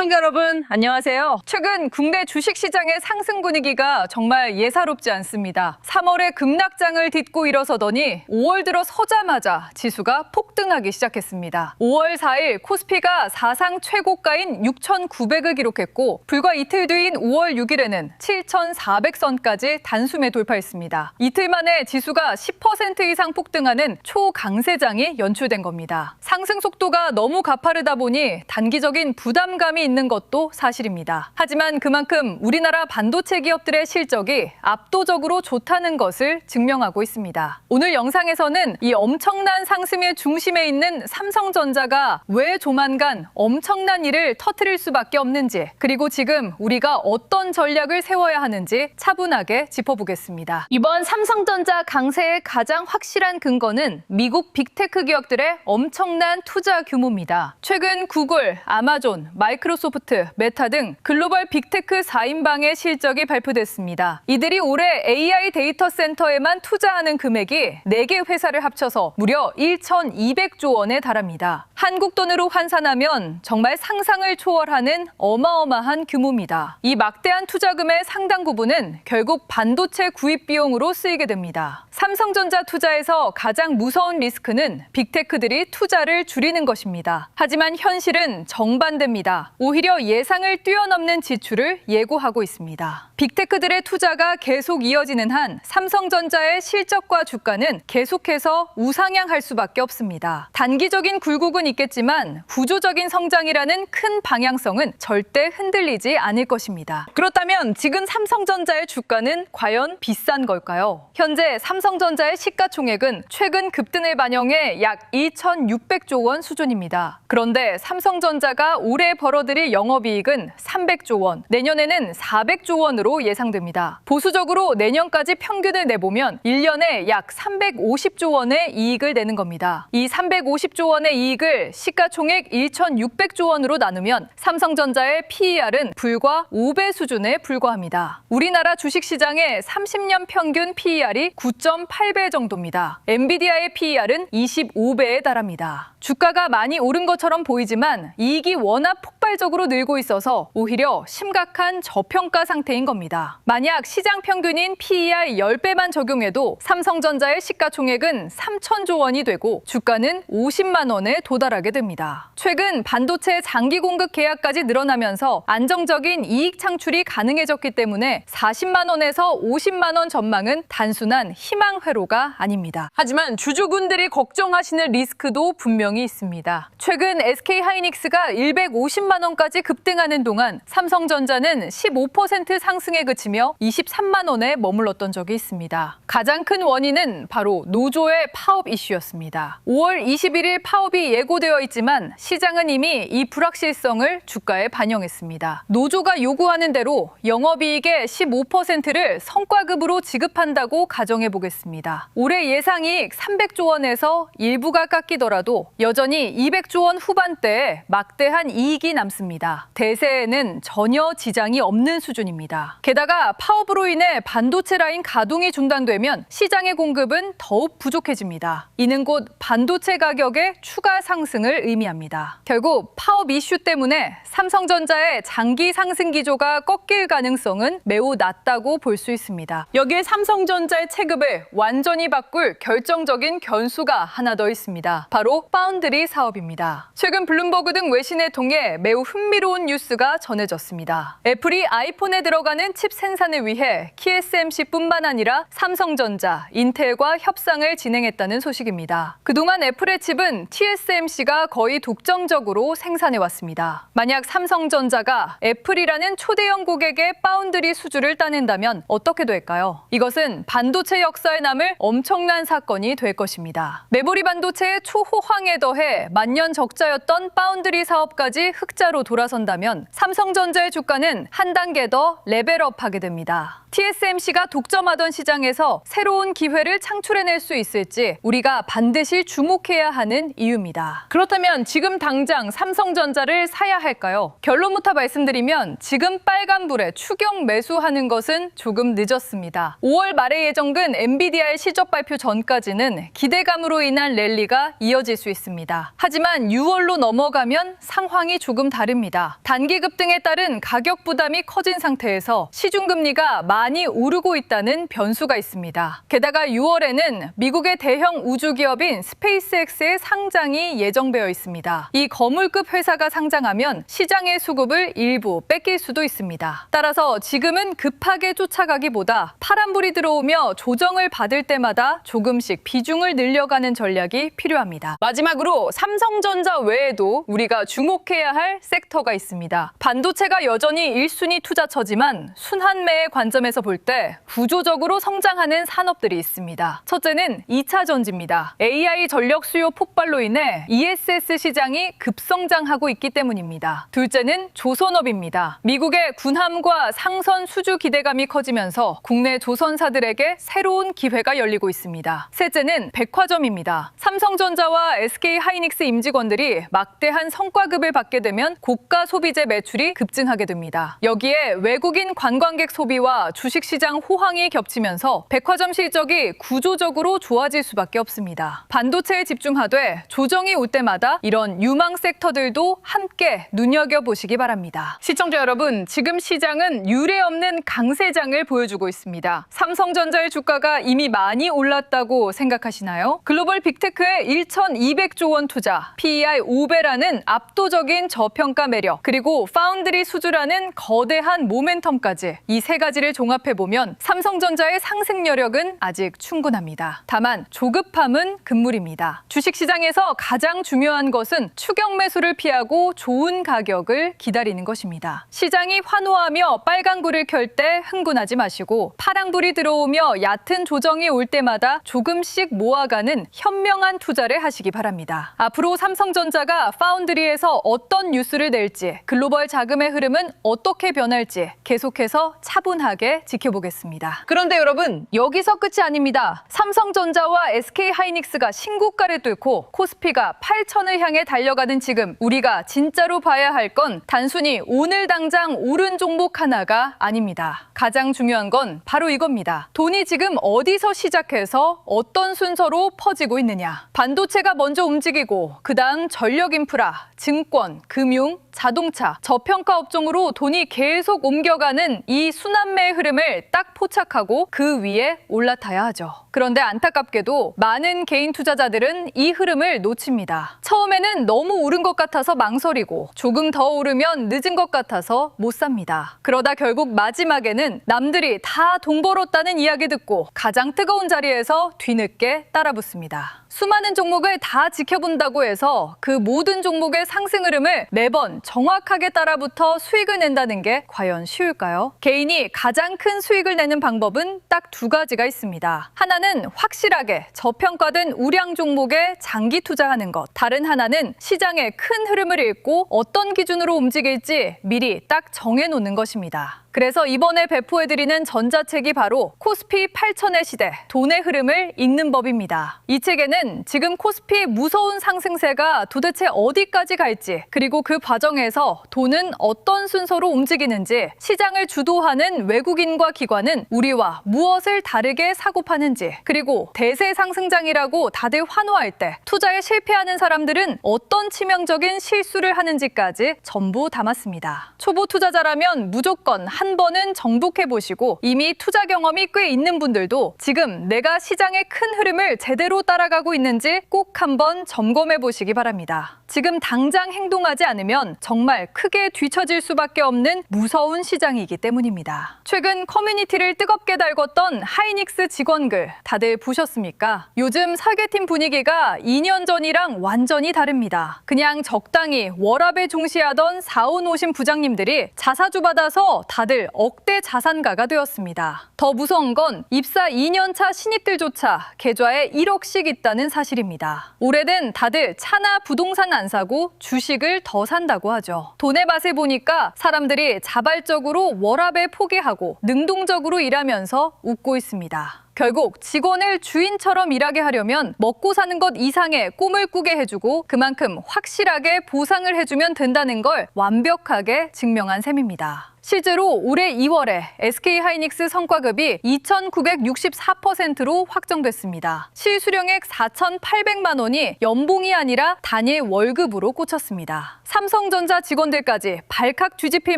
시청자 여러분, 안녕하세요. 최근 국내 주식시장의 상승 분위기가 정말 예사롭지 않습니다. 3월에 급락장을 딛고 일어서더니 5월 들어 서자마자 지수가 폭등하기 시작했습니다. 5월 4일 코스피가 사상 최고가인 6,900을 기록했고 불과 이틀 뒤인 5월 6일에는 7,400선까지 단숨에 돌파했습니다. 이틀 만에 지수가 10% 이상 폭등하는 초강세장이 연출된 겁니다. 상승 속도가 너무 가파르다 보니 단기적인 부담감이 있는 것도 사실입니다. 하지만 그만큼 우리나라 반도체 기업들의 실적이 압도적으로 좋다는 것을 증명하고 있습니다. 오늘 영상에서는 이 엄청난 상승의 중심에 있는 삼성전자가 왜 조만간 엄청난 일을 터뜨릴 수밖에 없는지, 그리고 지금 우리가 어떤 전략을 세워야 하는지 차분하게 짚어보겠습니다. 이번 삼성전자 강세의 가장 확실한 근거는 미국 빅테크 기업들의 엄청난 투자 규모입니다. 최근 구글, 아마존, 마이크로소프트, 메타 등 글로벌 빅테크 4인방의 실적이 발표됐습니다. 이들이 올해 AI 데이터 센터에만 투자하는 금액이 4개 회사를 합쳐서 무려 1,200조 원에 달합니다. 한국 돈으로 환산하면 정말 상상을 초월하는 어마어마한 규모입니다. 이 막대한 투자금의 상당 부분은 결국 반도체 구입 비용으로 쓰이게 됩니다. 삼성전자 투자에서 가장 무서운 리스크는 빅테크들이 투자를 줄이는 것입니다. 하지만 현실은 정반대입니다. 오히려 예상을 뛰어넘는 지출을 예고하고 있습니다. 빅테크들의 투자가 계속 이어지는 한 삼성전자의 실적과 주가는 계속해서 우상향할 수밖에 없습니다. 단기적인 굴곡은 있겠지만 구조적인 성장이라는 큰 방향성은 절대 흔들리지 않을 것입니다. 그렇다면 지금 삼성전자의 주가는 과연 비싼 걸까요? 현재 삼성전자의 시가총액은 최근 급등을 반영해 약 2,600조 원 수준입니다. 그런데 삼성전자가 올해 벌어들일 영업이익은 300조 원, 내년에는 400조 원으로 예상됩니다. 보수적으로 내년까지 평균을 내보면 1년에 약 350조 원의 이익을 내는 겁니다. 이 350조 원의 이익을 시가총액 1,600조 원으로 나누면 삼성전자의 PER은 불과 5배 수준에 불과합니다. 우리나라 주식시장의 30년 평균 PER이 9.8배 정도입니다. 엔비디아의 PER은 25배에 달합니다. 주가가 많이 오른 것처럼 보이지만 이익이 워낙 폭발적으로 늘고 있어서 오히려 심각한 저평가 상태인 겁니다. 만약 시장 평균인 PER 10배만 적용해도 삼성전자의 시가총액은 3,000조 원이 되고 주가는 50만 원에 도달하게 됩니다. 최근 반도체 장기 공급 계약까지 늘어나면서 안정적인 이익 창출이 가능해졌기 때문에 40만 원에서 50만 원 전망은 단순한 희망 회로가 아닙니다. 하지만 주주분들이 걱정하시는 리스크도 분명히 있습니다. 최근 SK하이닉스가 150만 원까지 급등하는 동안 삼성전자는 15% 상승에 그치며 23만 원에 머물렀던 적이 있습니다. 가장 큰 원인은 바로 노조의 파업 이슈였습니다. 5월 21일 파업이 예고되어 있지만 시장은 이미 이 불확실성을 주가에 반영했습니다. 노조가 요구하는 대로 영업이익의 15%를 성과급으로 지급한다고 가정해 보겠습니다. 올해 예상이익 300조 원에서 일부가 깎이더라도 여전히 200조 원 후반대에 막대한 이익이 남습니다. 대세에는 전혀 지장이 없는 수준입니다. 게다가 파업으로 인해 반도체 라인 가동이 중단되면 시장의 공급은 더욱 부족해집니다. 이는 곧 반도체 가격의 추가 상승을 의미합니다. 결국 파업 이슈 때문에 삼성전자의 장기 상승 기조가 꺾일 가능성은 매우 낮다고 볼 수 있습니다. 여기에 삼성전자의 체급을 완전히 바꿀 결정적인 변수가 하나 더 있습니다. 바로 파운드리 사업입니다. 최근 블룸버그 등 외신을 통해 매우 흥미로운 뉴스가 전해졌습니다. 애플이 아이폰에 들어가는 칩 생산을 위해 TSMC뿐만 아니라 삼성전자, 인텔과 협상을 진행했다는 소식입니다. 그동안 애플의 칩은 TSMC가 거의 독점적으로 생산해왔습니다. 만약 삼성전자가 애플이라는 초대형 고객의 파운드리 수주를 따낸다면 어떻게 될까요? 이것은 반도체 역사에 남을 엄청난 사건이 될 것입니다. 메모리 반도체의 초호황에 더해 만년 적자였던 파운드리 사업까지 흑자로 돌아선다면 삼성전자의 주가는 한 단계 더 레벨업하게 됩니다. TSMC가 독점하던 시장에서 새로운 기회를 창출해낼 수 있을지 우리가 반드시 주목해야 하는 이유입니다. 그렇다면 지금 당장 삼성전자를 사야 할까요? 결론부터 말씀드리면 지금 빨간불에 추격 매수하는 것은 조금 늦었습니다. 5월 말에 예정된 엔비디아의 실적 발표 전까지는 기대감으로 인한 랠리가 이어질 수 있습니다. 하지만 6월로 넘어가면 상황이 조금 다릅니다. 단기 급등에 따른 가격 부담이 커진 상태에서 시중금리가 많이 오르고 있다는 변수가 있습니다. 게다가 6월에는 미국의 대형 우주기업인 스페이스X의 상장이 예정되어 있습니다. 이 거물급 회사가 상장하면 시장의 수급을 일부 뺏길 수도 있습니다. 따라서 지금은 급하게 쫓아가기보다 파란불이 들어오며 조정을 받을 때마다 조금씩 비중을 늘려가는 전략이 필요합니다. 마지막으로 삼성전자 외에도 우리가 주목해야 할 섹터가 있습니다. 반도체가 여전히 1순위 투자처지만 순환매의 관점에서 볼 때 구조적으로 성장하는 산업들이 있습니다. 첫째는 2차 전지입니다. AI 전력 수요 폭발로 인해 ESS 시장이 급성장하고 있기 때문입니다. 둘째는 조선업입니다. 미국의 군함과 상선 수주 기대감이 커지면서 국내 조선사들에게 새로운 기회가 열리고 있습니다. 셋째는 백화점입니다. 삼성전자와 SK하이닉스 임직원들이 막대한 성과급을 받게 되면 고가 소비재 매출이 급증하게 됩니다. 여기에 외국인 관광객 소비와 주식시장 호황이 겹치면서 백화점 실적이 구조적으로 좋아질 수밖에 없습니다. 반도체에 집중하되 조정이 올 때마다 이런 유망 섹터들도 함께 눈여겨보시기 바랍니다. 시청자 여러분, 지금 시장은 유례없는 강세장을 보여주고 있습니다. 삼성전자의 주가가 이미 많이 올랐다고 생각하시나요? 글로벌 빅테크의 1,200조 원 투자, PER 5배라는 압도적인 저평가 매력, 그리고 파운드리 수주라는 거대한 모멘텀까지 이 세 가지를 종합해보면 삼성전자의 상승 여력은 아직 충분합니다. 다만 조급함은 금물입니다. 주식시장에서 가장 중요한 것은 추격 매수를 피하고 좋은 가격을 기다리는 것입니다. 시장이 환호하며 빨간불을 켤 때 흥분하지 마시고 파랑불이 들어오며 얕은 조정이 올 때마다 조금씩 모아가는 현명한 투자를 하시기 바랍니다. 앞으로 삼성전자가 파운드리에서 어떤 뉴스를 낼지, 글로벌 자금의 흐름은 어떻게 변할지 계속해서 차분하게 지켜보겠습니다. 그런데 여러분, 여기서 끝이 아닙니다. 삼성전자와 SK하이닉스가 신고가를 뚫고 코스피가 8,000을 향해 달려가는 지금 우리가 진짜로 봐야 할 건 단순히 오늘 당장 오른 종목 하나가 아닙니다. 가장 중요한 건 바로 이겁니다. 돈이 지금 어디서 시작해서 어떤 순서로 퍼지고 있느냐. 반도체가 먼저 움직이고 그 다음 전력 인프라, 증권, 금융, 자동차, 저평가 업종으로 돈이 계속 옮겨가는 이 순환매의 흐름을 딱 포착하고 그 위에 올라타야 하죠. 그런데 안타깝게도 많은 개인 투자자들은 이 흐름을 놓칩니다. 처음에는 너무 오른 것 같아서 망설이고 조금 더 오르면 늦은 것 같아서 못 삽니다. 그러다 결국 마지막에는 남들이 다 돈 벌었다는 이야기 듣고 가장 뜨거운 자리에서 뒤늦게 따라붙습니다. 수많은 종목을 다 지켜본다고 해서 그 모든 종목의 상승 흐름을 매번 정확하게 따라붙어 수익을 낸다는 게 과연 쉬울까요? 개인이 가장 큰 수익을 내는 방법은 딱 두 가지가 있습니다. 하나는 확실하게 저평가된 우량 종목에 장기 투자하는 것. 다른 하나는 시장의 큰 흐름을 읽고 어떤 기준으로 움직일지 미리 딱 정해놓는 것입니다. 그래서 이번에 배포해드리는 전자책이 바로 코스피 8,000의 시대, 돈의 흐름을 읽는 법입니다. 이 책에는 지금 코스피의 무서운 상승세가 도대체 어디까지 갈지, 그리고 그 과정에서 돈은 어떤 순서로 움직이는지, 시장을 주도하는 외국인과 기관은 우리와 무엇을 다르게 사고 파는지, 그리고 대세 상승장이라고 다들 환호할 때 투자에 실패하는 사람들은 어떤 치명적인 실수를 하는지까지 전부 담았습니다. 초보 투자자라면 무조건 한 번은 정복해보시고 이미 투자 경험이 꽤 있는 분들도 지금 내가 시장의 큰 흐름을 제대로 따라가고 있는지 꼭 한번 점검해보시기 바랍니다. 지금 당장 행동하지 않으면 정말 크게 뒤처질 수밖에 없는 무서운 시장이기 때문입니다. 최근 커뮤니티를 뜨겁게 달궜던 하이닉스 직원글 다들 보셨습니까? 요즘 설계팀 분위기가 2년 전이랑 완전히 다릅니다. 그냥 적당히 워라밸 중시하던 4온 오신 부장님들이 자사주 받아서 다들 다들 억대 자산가가 되었습니다. 더 무서운 건 입사 2년차 신입들조차 계좌에 1억씩 있다는 사실입니다. 올해는 다들 차나 부동산 안 사고 주식을 더 산다고 하죠. 돈의 맛을 보니까 사람들이 자발적으로 워라밸 포기하고 능동적으로 일하면서 웃고 있습니다. 결국 직원을 주인처럼 일하게 하려면 먹고 사는 것 이상의 꿈을 꾸게 해주고 그만큼 확실하게 보상을 해주면 된다는 걸 완벽하게 증명한 셈입니다. 실제로 올해 2월에 SK하이닉스 성과급이 2,964%로 확정됐습니다. 실수령액 4,800만 원이 연봉이 아니라 단일 월급으로 꽂혔습니다. 삼성전자 직원들까지 발칵 뒤집힐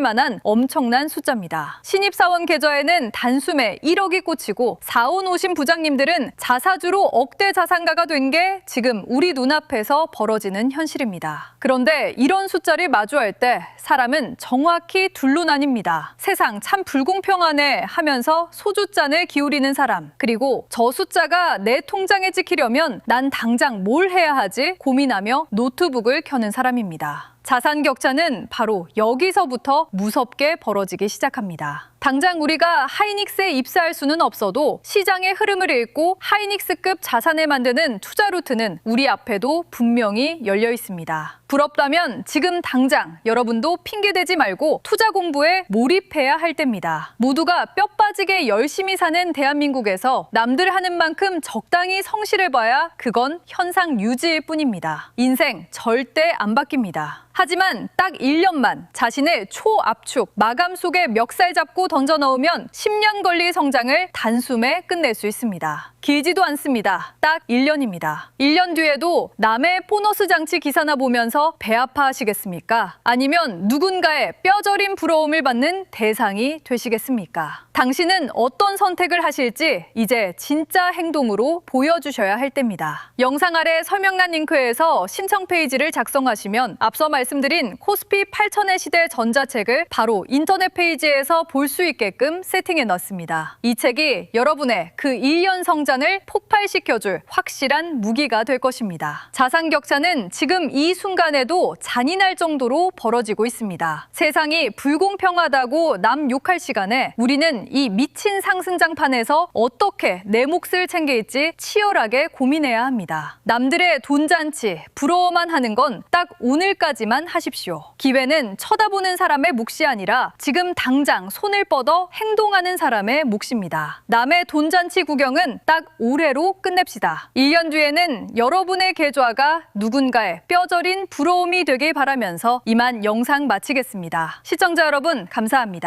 만한 엄청난 숫자입니다. 신입사원 계좌에는 단숨에 1억이 꽂히고 사원 오신 부장님들은 자사주로 억대 자산가가 된 게 지금 우리 눈앞에서 벌어지는 현실입니다. 그런데 이런 숫자를 마주할 때 사람은 정확히 둘로 나뉩니다. 세상 참 불공평하네 하면서 소주잔을 기울이는 사람, 그리고 저 숫자가 내 통장에 찍히려면 난 당장 뭘 해야 하지 고민하며 노트북을 켜는 사람입니다. 자산 격차는 바로 여기서부터 무섭게 벌어지기 시작합니다. 당장 우리가 하이닉스에 입사할 수는 없어도 시장의 흐름을 읽고 하이닉스급 자산을 만드는 투자 루트는 우리 앞에도 분명히 열려 있습니다. 부럽다면 지금 당장 여러분도 핑계대지 말고 투자 공부에 몰입해야 할 때입니다. 모두가 뼈 빠지게 열심히 사는 대한민국에서 남들 하는 만큼 적당히 성실해봐야 그건 현상 유지일 뿐입니다. 인생 절대 안 바뀝니다. 하지만 딱 1년만 자신을 초압축, 마감 속에 멱살 잡고 던져 넣으면 10년 걸릴 성장을 단숨에 끝낼 수 있습니다. 길지도 않습니다. 딱 1년입니다. 1년 뒤에도 남의 보너스 장치 기사나 보면서 배 아파하시겠습니까? 아니면 누군가의 뼈저린 부러움을 받는 대상이 되시겠습니까? 당신은 어떤 선택을 하실지 이제 진짜 행동으로 보여주셔야 할 때입니다. 영상 아래 설명란 링크에서 신청 페이지를 작성하시면 앞서 말씀드린 코스피 8천의 시대 전자책을 바로 인터넷 페이지에서 볼 수 있게끔 세팅해 놨습니다. 이 책이 여러분의 그 1년 성장을 폭발시켜줄 확실한 무기가 될 것입니다. 자산 격차는 지금 이 순간에도 잔인할 정도로 벌어지고 있습니다. 세상이 불공평하다고 남 욕할 시간에 우리는 이 미친 상승장판에서 어떻게 내 몫을 챙길지 치열하게 고민해야 합니다. 남들의 돈잔치, 부러워만 하는 건 딱 오늘까지만 하십시오. 기회는 쳐다보는 사람의 몫이 아니라 지금 당장 손을 뻗어 행동하는 사람의 몫입니다. 남의 돈잔치 구경은 딱 올해로 끝냅시다. 1년 뒤에는 여러분의 계좌가 누군가의 뼈저린 부러움이 되길 바라면서 이만 영상 마치겠습니다. 시청자 여러분 감사합니다.